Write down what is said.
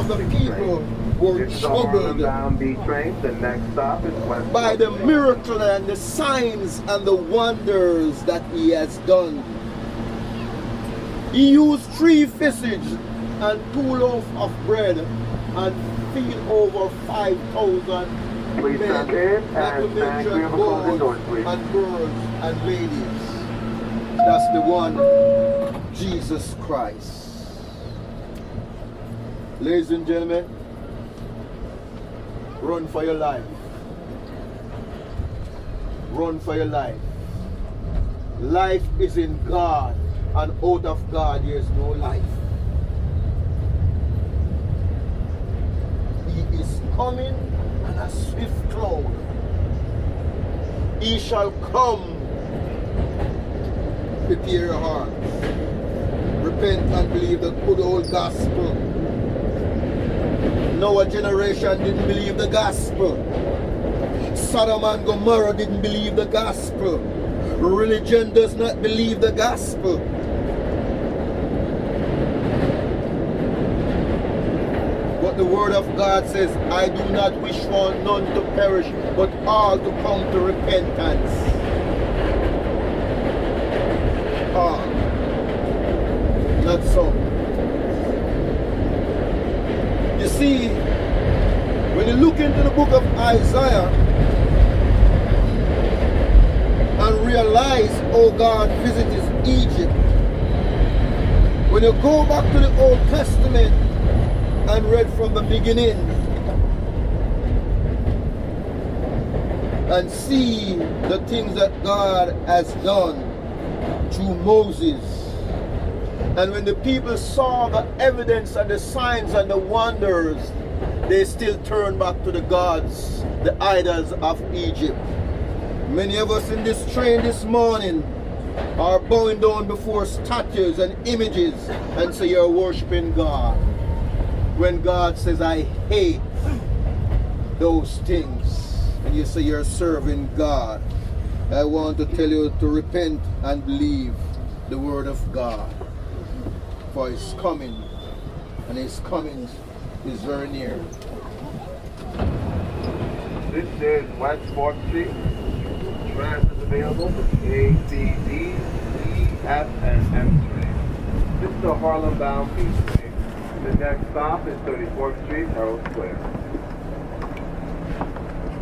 of the people were troubled by the miracle and the signs and the wonders that he has done. He used 3 fishes and 2 loaves of bread and feed over 5,000 men, not to mention boys and girls and ladies. That's the one, Jesus Christ. Ladies and gentlemen, run for your life. Run for your life. Life is in God, and out of God there is no life. He is coming on a swift cloud. He shall come. Prepare your hearts. Repent and believe the good old gospel. Our generation didn't believe the gospel. Sodom and Gomorrah didn't believe the gospel. Religion does not believe the gospel. But the word of God says, I do not wish for none to perish, but all to come to repentance. Not so. You see, when you look into the book of Isaiah and realize how God visited Egypt, when you go back to the Old Testament and read from the beginning and see the things that God has done through Moses, and when the people saw the evidence and the signs and the wonders, they still turned back to the gods, the idols of Egypt. Many of us in this train this morning are bowing down before statues and images and say you're worshiping God. When God says, I hate those things, and you say you're serving God, I want to tell you to repent and believe the word of God. For his coming, and his coming is very near. This is West 4th Street. Transfers available for A, C, D, E, F, and M train. This is the Harlem bound B train. The next stop is 34th Street, Herald Square.